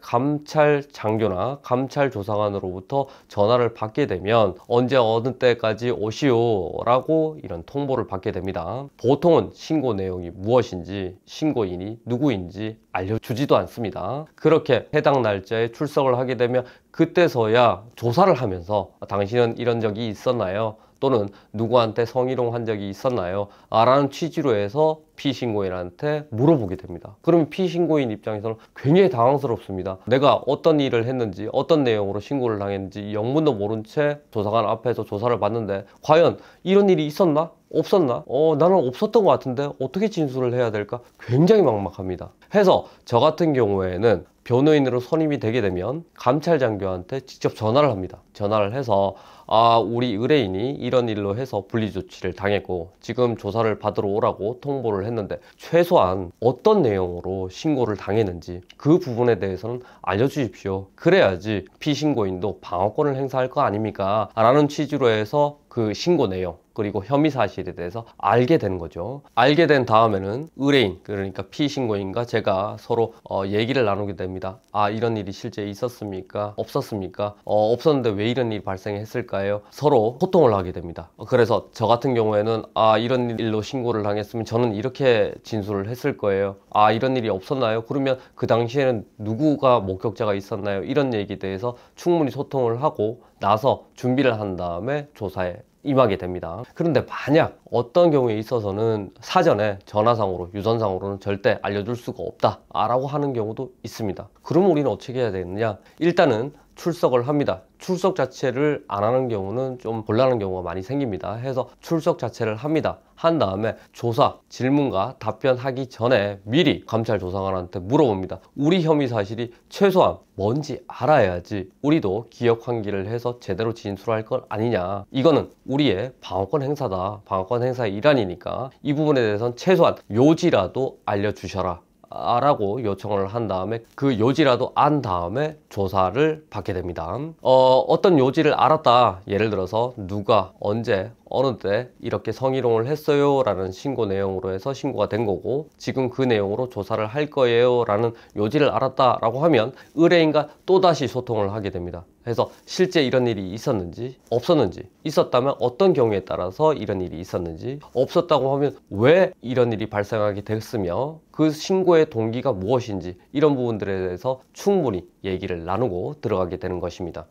감찰 장교나 감찰 조사관으로부터 전화를 받게 되면 언제 어느 때까지 오시오 라고 이런 통보를 받게 됩니다. 보통은 신고 내용이 무엇인지, 신고인이 누구인지 알려주지도 않습니다. 그렇게 해당 날짜에 출석을 하게 되면 그때서야 조사를 하면서 당신은 이런 적이 있었나요? 또는 누구한테 성희롱 한 적이 있었나요? 라는 취지로 해서 피신고인한테 물어보게 됩니다. 그러면 피신고인 입장에서는 굉장히 당황스럽습니다. 내가 어떤 일을 했는지, 어떤 내용으로 신고를 당했는지 영문도 모른 채 조사관 앞에서 조사를 받는데 과연 이런 일이 있었나? 없었나? 나는 없었던 것 같은데 어떻게 진술을 해야 될까? 굉장히 막막합니다. 해서 저 같은 경우에는 변호인으로 선임이 되게 되면 감찰 장교한테 직접 전화를 합니다. 전화를 해서 우리 의뢰인이 이런 일로 해서 분리 조치를 당했고 지금 조사를 받으러 오라고 통보를 했는데 최소한 어떤 내용으로 신고를 당했는지 그 부분에 대해서는 알려주십시오. 그래야지 피신고인도 방어권을 행사할 거 아닙니까? 라는 취지로 해서 그 신고 내용 그리고 혐의 사실에 대해서 알게 되는 거죠. 알게 된 다음에는 의뢰인, 그러니까 피신고인과 제가 서로 얘기를 나누게 됩니다. 이런 일이 실제 있었습니까? 없었습니까? 없었는데 왜 이런 일이 발생했을까요? 서로 소통을 하게 됩니다. 그래서 저 같은 경우에는 이런 일로 신고를 당했으면 저는 이렇게 진술을 했을 거예요. 이런 일이 없었나요? 그러면 그 당시에는 누구가 목격자가 있었나요? 이런 얘기에 대해서 충분히 소통을 하고 나서 준비를 한 다음에 조사에 임하게 됩니다. 그런데 만약 어떤 경우에 있어서는 사전에 전화상으로 유선상으로는 절대 알려줄 수가 없다 라고 하는 경우도 있습니다. 그럼 우리는 어떻게 해야 되느냐? 일단은 출석을 합니다. 출석 자체를 안 하는 경우는 좀 곤란한 경우가 많이 생깁니다. 해서 출석 자체를 합니다. 한 다음에 조사, 질문과 답변하기 전에 미리 감찰 조사관한테 물어봅니다. 우리 혐의 사실이 최소한 뭔지 알아야지 우리도 기억 환기를 해서 제대로 진술할 것 아니냐. 이거는 우리의 방어권 행사다. 방어권 행사의 일환이니까 이 부분에 대해서는 최소한 요지라도 알려주셔라 라고 요청을 한 다음에 그 요지라도 안 다음에 조사를 받게 됩니다. 어떤 요지를 알았다, 예를 들어서 누가 언제 어느 때 이렇게 성희롱을 했어요 라는 신고 내용으로 해서 신고가 된 거고 지금 그 내용으로 조사를 할 거예요 라는 요지를 알았다 라고 하면 의뢰인과 또다시 소통을 하게 됩니다. 그래서 실제 이런 일이 있었는지 없었는지, 있었다면 어떤 경우에 따라서 이런 일이 있었는지, 없었다고 하면 왜 이런 일이 발생하게 됐으며 그 신고의 동기가 무엇인지 이런 부분들에 대해서 충분히 얘기를 나누고 들어가게 되는 것입니다.